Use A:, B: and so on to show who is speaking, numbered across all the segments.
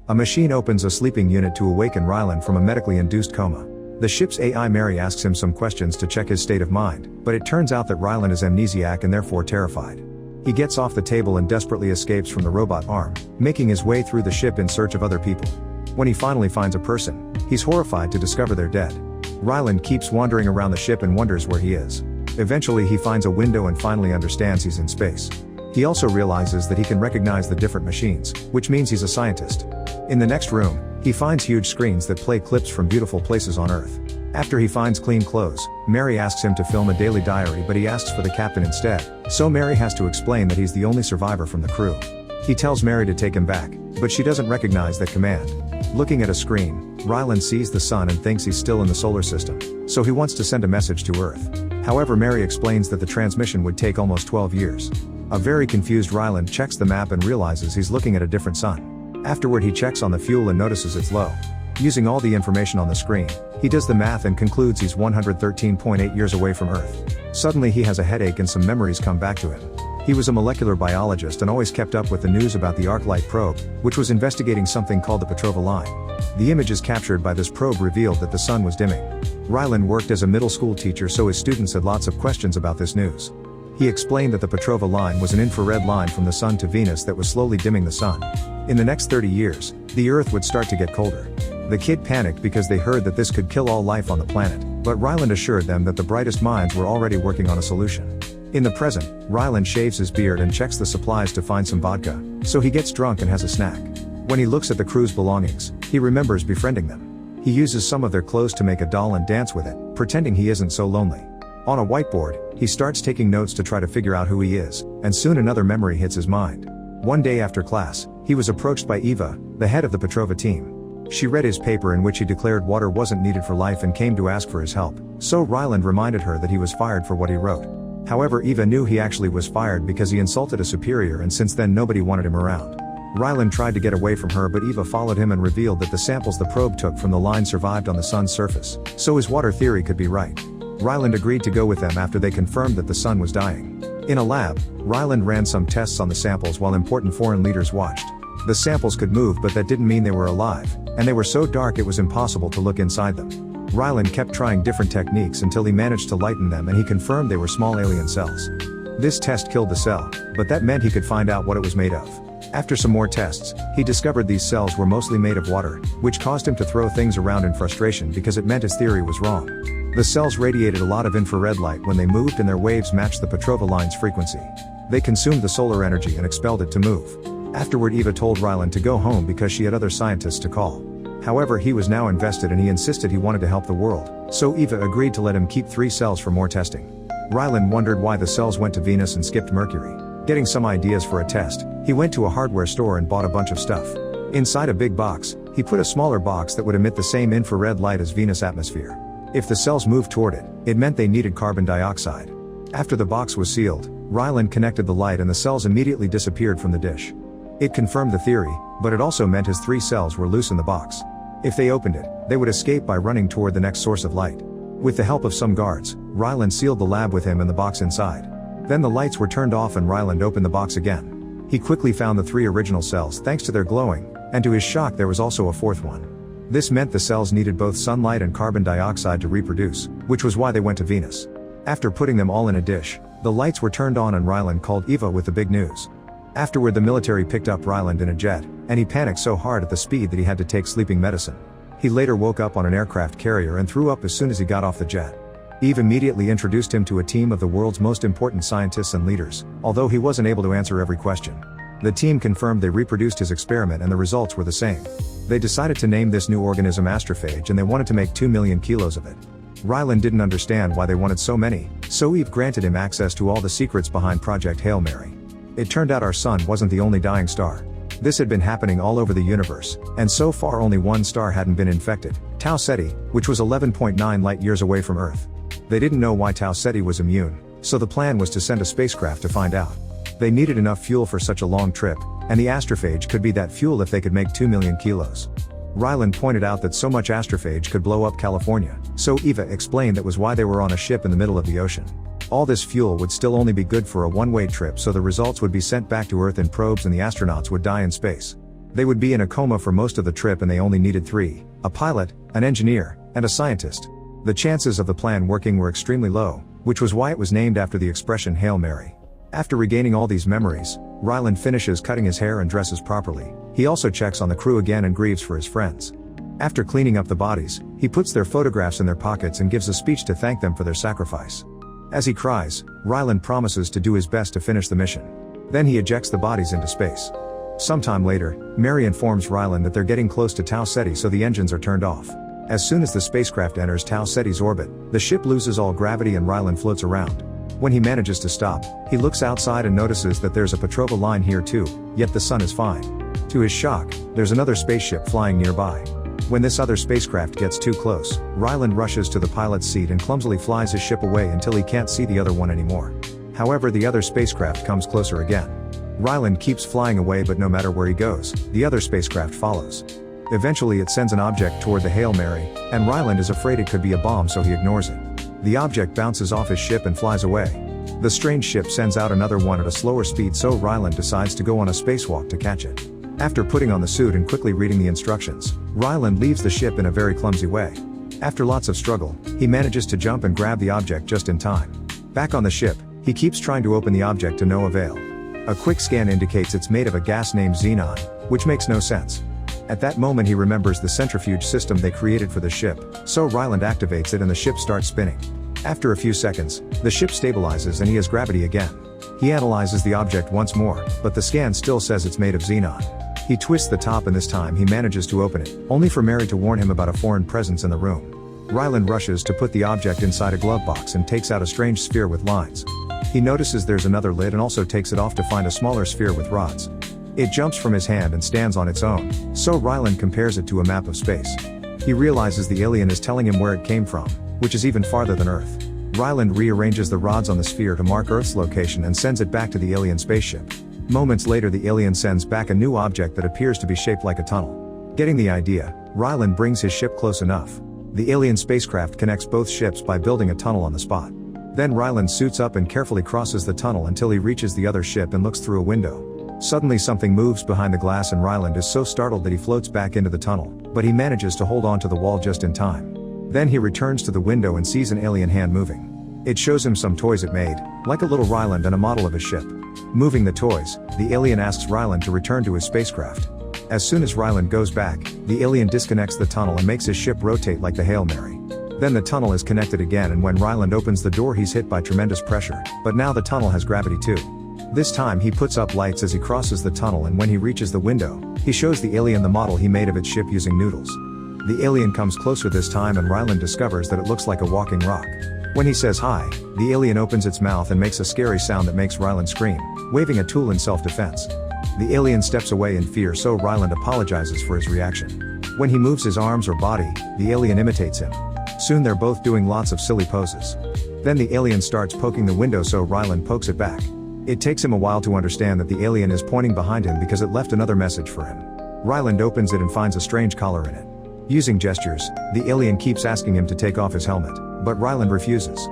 A: A machine opens a sleeping unit to awaken Ryland from a medically induced coma. The ship's AI Mary asks him some questions to check his state of mind, but it turns out that Ryland is amnesiac and therefore terrified. He gets off the table and desperately escapes from the robot arm, making his way through the ship in search of other people. When he finally finds a person, he's horrified to discover they're dead. Ryland keeps wandering around the ship and wonders where he is. Eventually he finds a window and finally understands he's in space. He also realizes that he can recognize the different machines, which means he's a scientist. In the next room, he finds huge screens that play clips from beautiful places on Earth. After he finds clean clothes, Mary asks him to film a daily diary, but he asks for the captain instead, so Mary has to explain that he's the only survivor from the crew. He tells Mary to take him back, but she doesn't recognize that command. Looking at a screen, Ryland sees the sun and thinks he's still in the solar system, so he wants to send a message to Earth. However, Mary explains that the transmission would take almost 12 years. A very confused Ryland checks the map and realizes he's looking at a different sun. Afterward he checks on the fuel and notices it's low. Using all the information on the screen, he does the math and concludes he's 113.8 years away from Earth. Suddenly he has a headache and some memories come back to him. He was a molecular biologist and always kept up with the news about the ArcLight probe, which was investigating something called the Petrova line. The images captured by this probe revealed that the sun was dimming. Ryland worked as a middle school teacher, so his students had lots of questions about this news. He explained that the Petrova line was an infrared line from the sun to Venus that was slowly dimming the sun. In the next 30 years, the Earth would start to get colder. The kid panicked because they heard that this could kill all life on the planet, but Ryland assured them that the brightest minds were already working on a solution. In the present, Ryland shaves his beard and checks the supplies to find some vodka, so he gets drunk and has a snack. When he looks at the crew's belongings, he remembers befriending them. He uses some of their clothes to make a doll and dance with it, pretending he isn't so lonely. On a whiteboard, he starts taking notes to try to figure out who he is, and soon another memory hits his mind. One day after class, he was approached by Eva, the head of the Petrova team. She read his paper in which he declared water wasn't needed for life and came to ask for his help, so Ryland reminded her that he was fired for what he wrote. However, Eva knew he actually was fired because he insulted a superior, and since then nobody wanted him around. Ryland tried to get away from her, but Eva followed him and revealed that the samples the probe took from the line survived on the sun's surface, so his water theory could be right. Ryland agreed to go with them after they confirmed that the sun was dying. In a lab, Ryland ran some tests on the samples while important foreign leaders watched. The samples could move, but that didn't mean they were alive, and they were so dark it was impossible to look inside them. Ryland kept trying different techniques until he managed to lighten them, and he confirmed they were small alien cells. This test killed the cell, but that meant he could find out what it was made of. After some more tests, he discovered these cells were mostly made of water, which caused him to throw things around in frustration because it meant his theory was wrong. The cells radiated a lot of infrared light when they moved, and their waves matched the Petrova line's frequency. They consumed the solar energy and expelled it to move. Afterward, Eva told Ryland to go home because she had other scientists to call. However, he was now invested and he insisted he wanted to help the world, so Eva agreed to let him keep 3 cells for more testing. Ryland wondered why the cells went to Venus and skipped Mercury. Getting some ideas for a test, he went to a hardware store and bought a bunch of stuff. Inside a big box, he put a smaller box that would emit the same infrared light as Venus' atmosphere. If the cells moved toward it, it meant they needed carbon dioxide. After the box was sealed, Ryland connected the light and the cells immediately disappeared from the dish. It confirmed the theory, but it also meant his 3 cells were loose in the box. If they opened it, they would escape by running toward the next source of light. With the help of some guards, Ryland sealed the lab with him and the box inside. Then the lights were turned off and Ryland opened the box again. He quickly found the 3 original cells thanks to their glowing, and to his shock there was also a 4th one. This meant the cells needed both sunlight and carbon dioxide to reproduce, which was why they went to Venus. After putting them all in a dish, the lights were turned on and Ryland called Eva with the big news. Afterward, the military picked up Ryland in a jet, and he panicked so hard at the speed that he had to take sleeping medicine. He later woke up on an aircraft carrier and threw up as soon as he got off the jet. Eve immediately introduced him to a team of the world's most important scientists and leaders, although he wasn't able to answer every question. The team confirmed they reproduced his experiment and the results were the same. They decided to name this new organism astrophage, and they wanted to make 2 million kilos of it. Ryland didn't understand why they wanted so many, so Eve granted him access to all the secrets behind Project Hail Mary. It turned out our sun wasn't the only dying star. This had been happening all over the universe, and so far only one star hadn't been infected, Tau Ceti, which was 11.9 light years away from Earth. They didn't know why Tau Ceti was immune, so the plan was to send a spacecraft to find out. They needed enough fuel for such a long trip, and the astrophage could be that fuel if they could make 2 million kilos. Ryland pointed out that so much astrophage could blow up California, so Eva explained that was why they were on a ship in the middle of the ocean. All this fuel would still only be good for a one-way trip, so the results would be sent back to Earth in probes and the astronauts would die in space. They would be in a coma for most of the trip and they only needed 3, a pilot, an engineer, and a scientist. The chances of the plan working were extremely low, which was why it was named after the expression Hail Mary. After regaining all these memories, Ryland finishes cutting his hair and dresses properly. He also checks on the crew again and grieves for his friends. After cleaning up the bodies, he puts their photographs in their pockets and gives a speech to thank them for their sacrifice. As he cries, Ryland promises to do his best to finish the mission. Then he ejects the bodies into space. Sometime later, Mary informs Ryland that they're getting close to Tau Ceti, so the engines are turned off. As soon as the spacecraft enters Tau Ceti's orbit, the ship loses all gravity and Ryland floats around. When he manages to stop, he looks outside and notices that there's a Petrova line here too, yet the sun is fine. To his shock, there's another spaceship flying nearby. When this other spacecraft gets too close, Ryland rushes to the pilot's seat and clumsily flies his ship away until he can't see the other one anymore. However, the other spacecraft comes closer again. Ryland keeps flying away, but no matter where he goes, the other spacecraft follows. Eventually it sends an object toward the Hail Mary, and Ryland is afraid it could be a bomb, so he ignores it. The object bounces off his ship and flies away. The strange ship sends out another one at a slower speed, so Ryland decides to go on a spacewalk to catch it. After putting on the suit and quickly reading the instructions, Ryland leaves the ship in a very clumsy way. After lots of struggle, he manages to jump and grab the object just in time. Back on the ship, he keeps trying to open the object to no avail. A quick scan indicates it's made of a gas named xenon, which makes no sense. At that moment he remembers the centrifuge system they created for the ship, so Ryland activates it and the ship starts spinning. After a few seconds, the ship stabilizes and he has gravity again. He analyzes the object once more, but the scan still says it's made of xenon. He twists the top and this time he manages to open it, only for Mary to warn him about a foreign presence in the room. Ryland rushes to put the object inside a glove box and takes out a strange sphere with lines. He notices there's another lid and also takes it off to find a smaller sphere with rods. It jumps from his hand and stands on its own, so Ryland compares it to a map of space. He realizes the alien is telling him where it came from, which is even farther than Earth. Ryland rearranges the rods on the sphere to mark Earth's location and sends it back to the alien spaceship. Moments later the alien sends back a new object that appears to be shaped like a tunnel. Getting the idea, Ryland brings his ship close enough. The alien spacecraft connects both ships by building a tunnel on the spot. Then Ryland suits up and carefully crosses the tunnel until he reaches the other ship and looks through a window. Suddenly something moves behind the glass and Ryland is so startled that he floats back into the tunnel, but he manages to hold on to the wall just in time. Then he returns to the window and sees an alien hand moving. It shows him some toys it made, like a little Ryland and a model of his ship. Moving the toys, the alien asks Ryland to return to his spacecraft. As soon as Ryland goes back, the alien disconnects the tunnel and makes his ship rotate like the Hail Mary. Then the tunnel is connected again and when Ryland opens the door he's hit by tremendous pressure, but now the tunnel has gravity too. This time he puts up lights as he crosses the tunnel and when he reaches the window, he shows the alien the model he made of its ship using noodles. The alien comes closer this time and Ryland discovers that it looks like a walking rock. When he says hi, the alien opens its mouth and makes a scary sound that makes Ryland scream, waving a tool in self-defense. The alien steps away in fear, so Ryland apologizes for his reaction. When he moves his arms or body, the alien imitates him. Soon they're both doing lots of silly poses. Then the alien starts poking the window, so Ryland pokes it back. It takes him a while to understand that the alien is pointing behind him because it left another message for him. Ryland opens it and finds a strange collar in it. Using gestures, the alien keeps asking him to take off his helmet, but Ryland refuses.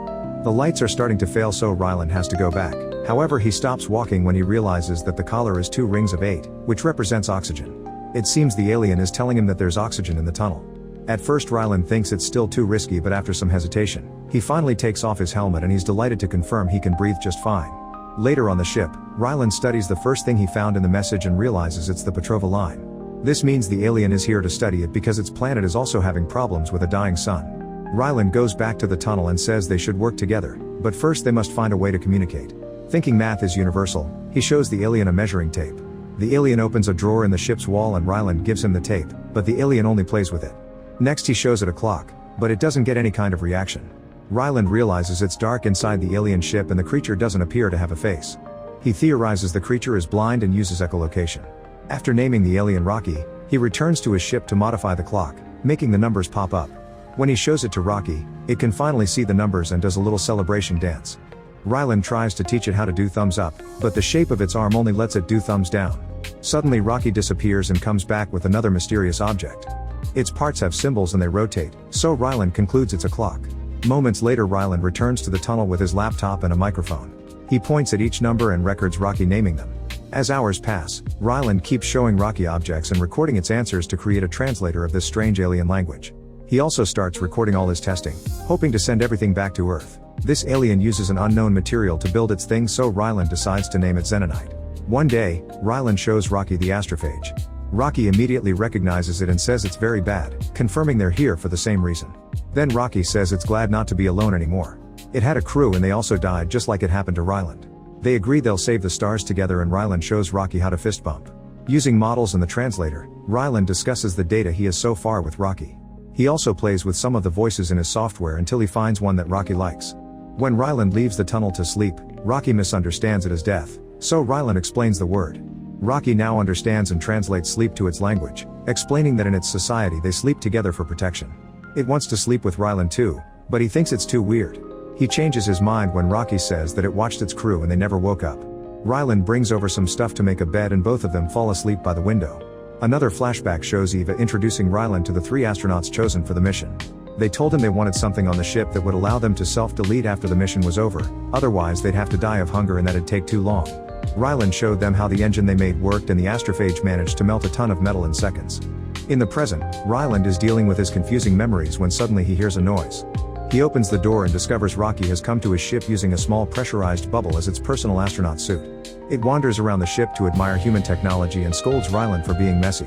A: The lights are starting to fail, so Ryland has to go back. However, he stops walking when he realizes that the collar is 2 rings of 8, which represents oxygen. It seems the alien is telling him that there's oxygen in the tunnel. At first Ryland thinks it's still too risky, but after some hesitation, he finally takes off his helmet and he's delighted to confirm he can breathe just fine. Later on the ship, Ryland studies the first thing he found in the message and realizes it's the Petrova line. This means the alien is here to study it because its planet is also having problems with a dying sun. Ryland goes back to the tunnel and says they should work together, but first they must find a way to communicate. Thinking math is universal, he shows the alien a measuring tape. The alien opens a drawer in the ship's wall and Ryland gives him the tape, but the alien only plays with it. Next he shows it a clock, but it doesn't get any kind of reaction. Ryland realizes it's dark inside the alien ship and the creature doesn't appear to have a face. He theorizes the creature is blind and uses echolocation. After naming the alien Rocky, he returns to his ship to modify the clock, making the numbers pop up. When he shows it to Rocky, it can finally see the numbers and does a little celebration dance. Ryland tries to teach it how to do thumbs up, but the shape of its arm only lets it do thumbs down. Suddenly Rocky disappears and comes back with another mysterious object. Its parts have symbols and they rotate, so Ryland concludes it's a clock. Moments later Ryland returns to the tunnel with his laptop and a microphone. He points at each number and records Rocky naming them. As hours pass, Ryland keeps showing Rocky objects and recording its answers to create a translator of this strange alien language. He also starts recording all his testing, hoping to send everything back to Earth. This alien uses an unknown material to build its thing, so Ryland decides to name it Xenonite. One day, Ryland shows Rocky the astrophage. Rocky immediately recognizes it and says it's very bad, confirming they're here for the same reason. Then Rocky says it's glad not to be alone anymore. It had a crew and they also died just like it happened to Ryland. They agree they'll save the stars together, and Ryland shows Rocky how to fist bump. Using models and the translator, Ryland discusses the data he has so far with Rocky. He also plays with some of the voices in his software until he finds one that Rocky likes. When Ryland leaves the tunnel to sleep, Rocky misunderstands it as death, so Ryland explains the word. Rocky now understands and translates sleep to its language, explaining that in its society they sleep together for protection. It wants to sleep with Ryland too, but he thinks it's too weird. He changes his mind when Rocky says that it watched its crew and they never woke up. Ryland brings over some stuff to make a bed and both of them fall asleep by the window. Another flashback shows Eva introducing Ryland to the 3 astronauts chosen for the mission. They told him they wanted something on the ship that would allow them to self-delete after the mission was over, otherwise they'd have to die of hunger and that'd take too long. Ryland showed them how the engine they made worked, and the astrophage managed to melt a ton of metal in seconds. In the present, Ryland is dealing with his confusing memories when suddenly he hears a noise. He opens the door and discovers Rocky has come to his ship using a small pressurized bubble as its personal astronaut suit. It wanders around the ship to admire human technology and scolds Ryland for being messy.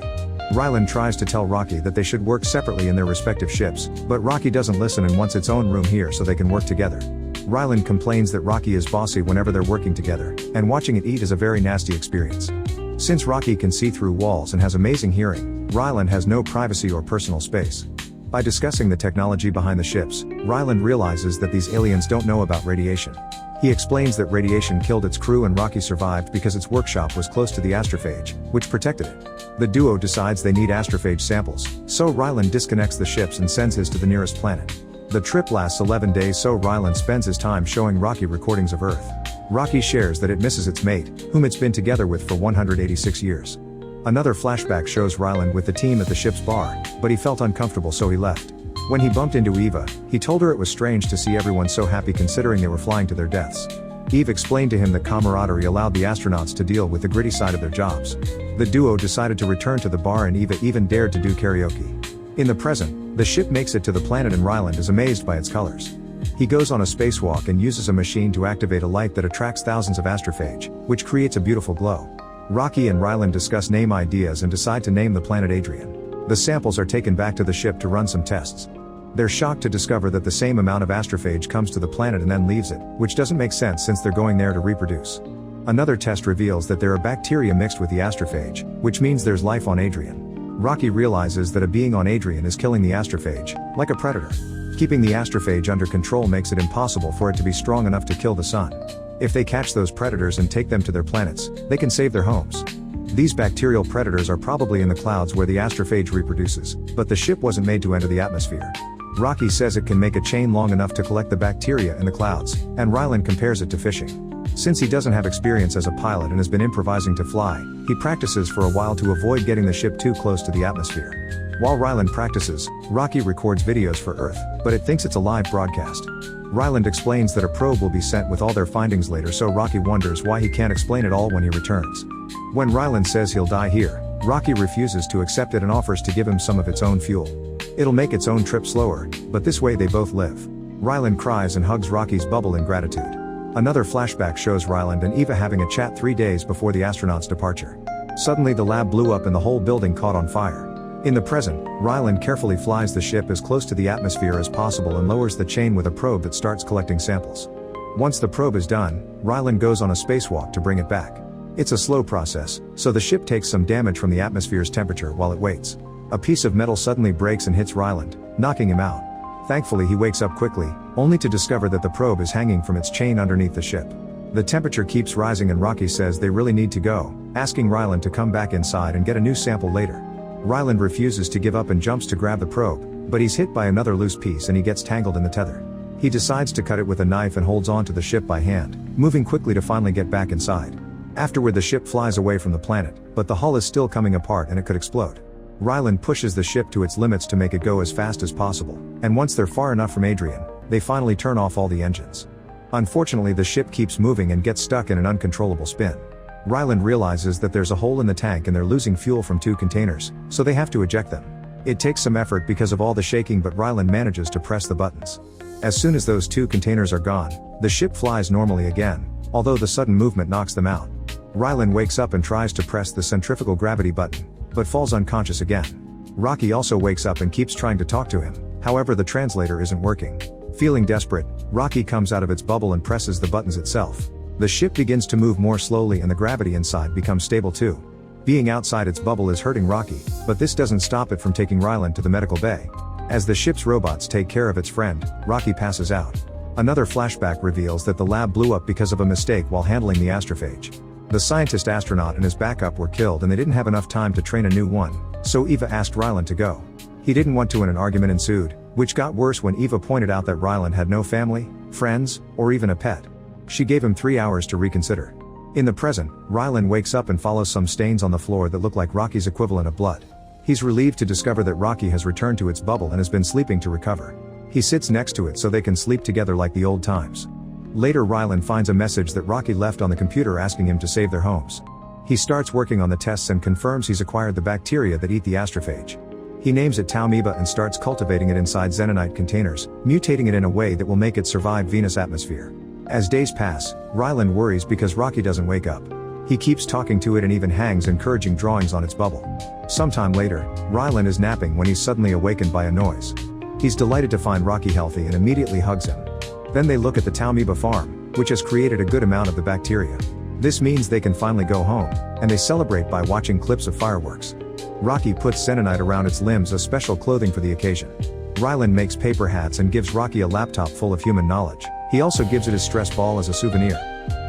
A: Ryland tries to tell Rocky that they should work separately in their respective ships, but Rocky doesn't listen and wants its own room here so they can work together. Ryland complains that Rocky is bossy whenever they're working together, and watching it eat is a very nasty experience. Since Rocky can see through walls and has amazing hearing, Ryland has no privacy or personal space. By discussing the technology behind the ships, Ryland realizes that these aliens don't know about radiation. He explains that radiation killed its crew and Rocky survived because its workshop was close to the astrophage, which protected it. The duo decides they need astrophage samples, so Ryland disconnects the ships and sends his to the nearest planet. The trip lasts 11 days, so Ryland spends his time showing Rocky recordings of Earth. Rocky shares that it misses its mate, whom it's been together with for 186 years. Another flashback shows Ryland with the team at the ship's bar, but he felt uncomfortable so he left. When he bumped into Eva, he told her it was strange to see everyone so happy considering they were flying to their deaths. Eve explained to him that camaraderie allowed the astronauts to deal with the gritty side of their jobs. The duo decided to return to the bar and Eva even dared to do karaoke. In the present, the ship makes it to the planet and Ryland is amazed by its colors. He goes on a spacewalk and uses a machine to activate a light that attracts thousands of astrophage, which creates a beautiful glow. Rocky and Ryland discuss name ideas and decide to name the planet Adrian. The samples are taken back to the ship to run some tests. They're shocked to discover that the same amount of astrophage comes to the planet and then leaves it, which doesn't make sense since they're going there to reproduce. Another test reveals that there are bacteria mixed with the astrophage, which means there's life on Adrian. Rocky realizes that a being on Adrian is killing the astrophage, like a predator. Keeping the astrophage under control makes it impossible for it to be strong enough to kill the sun. If they catch those predators and take them to their planets, they can save their homes. These bacterial predators are probably in the clouds where the astrophage reproduces, but the ship wasn't made to enter the atmosphere. Rocky says it can make a chain long enough to collect the bacteria in the clouds, and Ryland compares it to fishing. Since he doesn't have experience as a pilot and has been improvising to fly, he practices for a while to avoid getting the ship too close to the atmosphere. While Ryland practices, Rocky records videos for Earth, but it thinks it's a live broadcast. Ryland explains that a probe will be sent with all their findings later, so Rocky wonders why he can't explain it all when he returns. When Ryland says he'll die here, Rocky refuses to accept it and offers to give him some of its own fuel. It'll make its own trip slower, but this way they both live. Ryland cries and hugs Rocky's bubble in gratitude. Another flashback shows Ryland and Eva having a chat 3 days before the astronauts' departure. Suddenly the lab blew up and the whole building caught on fire. In the present, Ryland carefully flies the ship as close to the atmosphere as possible and lowers the chain with a probe that starts collecting samples. Once the probe is done, Ryland goes on a spacewalk to bring it back. It's a slow process, so the ship takes some damage from the atmosphere's temperature while it waits. A piece of metal suddenly breaks and hits Ryland, knocking him out. Thankfully he wakes up quickly, only to discover that the probe is hanging from its chain underneath the ship. The temperature keeps rising and Rocky says they really need to go, asking Ryland to come back inside and get a new sample later. Ryland refuses to give up and jumps to grab the probe, but he's hit by another loose piece and he gets tangled in the tether. He decides to cut it with a knife and holds on to the ship by hand, moving quickly to finally get back inside. Afterward the ship flies away from the planet, but the hull is still coming apart and it could explode. Ryland pushes the ship to its limits to make it go as fast as possible, and once they're far enough from Adrian, they finally turn off all the engines. Unfortunately the ship keeps moving and gets stuck in an uncontrollable spin. Ryland realizes that there's a hole in the tank and they're losing fuel from 2 containers, so they have to eject them. It takes some effort because of all the shaking, but Ryland manages to press the buttons. As soon as those 2 containers are gone, the ship flies normally again, although the sudden movement knocks them out. Ryland wakes up and tries to press the centrifugal gravity button, but falls unconscious again. Rocky also wakes up and keeps trying to talk to him, however the translator isn't working. Feeling desperate, Rocky comes out of its bubble and presses the buttons itself. The ship begins to move more slowly and the gravity inside becomes stable too. Being outside its bubble is hurting Rocky, but this doesn't stop it from taking Ryland to the medical bay. As the ship's robots take care of its friend, Rocky passes out. Another flashback reveals that the lab blew up because of a mistake while handling the astrophage. The scientist astronaut and his backup were killed and they didn't have enough time to train a new one, so Eva asked Ryland to go. He didn't want to and an argument ensued, which got worse when Eva pointed out that Ryland had no family, friends, or even a pet. She gave him 3 hours to reconsider. In the present, Ryland wakes up and follows some stains on the floor that look like Rocky's equivalent of blood. He's relieved to discover that Rocky has returned to its bubble and has been sleeping to recover. He sits next to it so they can sleep together like the old times. Later, Ryland finds a message that Rocky left on the computer asking him to save their homes. He starts working on the tests and confirms he's acquired the bacteria that eat the astrophage. He names it Taumiba and starts cultivating it inside xenonite containers, mutating it in a way that will make it survive Venus atmosphere. As days pass, Ryland worries because Rocky doesn't wake up. He keeps talking to it and even hangs encouraging drawings on its bubble. Sometime later, Ryland is napping when he's suddenly awakened by a noise. He's delighted to find Rocky healthy and immediately hugs him. Then they look at the Taumiba farm, which has created a good amount of the bacteria. This means they can finally go home, and they celebrate by watching clips of fireworks. Rocky puts xenonite around its limbs as special clothing for the occasion. Ryland makes paper hats and gives Rocky a laptop full of human knowledge. He also gives it his stress ball as a souvenir.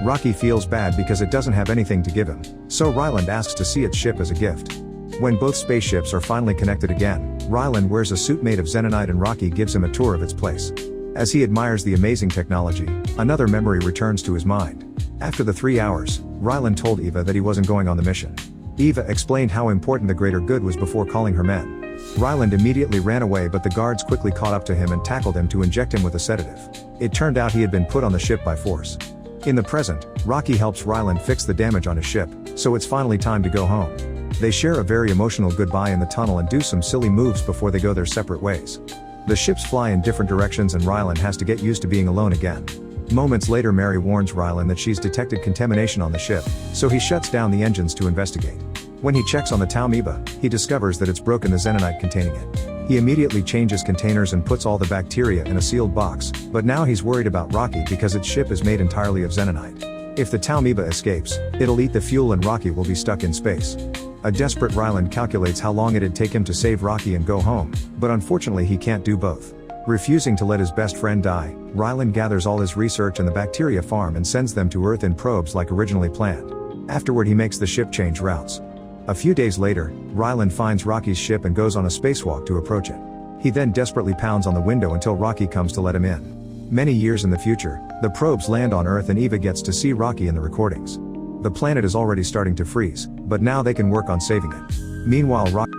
A: Rocky feels bad because it doesn't have anything to give him, so Ryland asks to see its ship as a gift. When both spaceships are finally connected again, Ryland wears a suit made of xenonite and Rocky gives him a tour of its place. As he admires the amazing technology, another memory returns to his mind. After the 3 hours, Ryland told Eva that he wasn't going on the mission. Eva explained how important the greater good was before calling her men. Ryland immediately ran away, but the guards quickly caught up to him and tackled him to inject him with a sedative. It turned out he had been put on the ship by force. In the present, Rocky helps Ryland fix the damage on his ship, so it's finally time to go home. They share a very emotional goodbye in the tunnel and do some silly moves before they go their separate ways. The ships fly in different directions and Ryland has to get used to being alone again. Moments later, Mary warns Ryland that she's detected contamination on the ship, so he shuts down the engines to investigate. When he checks on the Taumiba, he discovers that it's broken the xenonite containing it. He immediately changes containers and puts all the bacteria in a sealed box, but now he's worried about Rocky because its ship is made entirely of xenonite. If the Taumiba escapes, it'll eat the fuel and Rocky will be stuck in space. A desperate Ryland calculates how long it'd take him to save Rocky and go home, but unfortunately he can't do both. Refusing to let his best friend die, Ryland gathers all his research and the bacteria farm and sends them to Earth in probes like originally planned. Afterward he makes the ship change routes. A few days later, Ryland finds Rocky's ship and goes on a spacewalk to approach it. He then desperately pounds on the window until Rocky comes to let him in. Many years in the future, the probes land on Earth and Eva gets to see Rocky in the recordings. The planet is already starting to freeze, but now they can work on saving it. Meanwhile, Rocky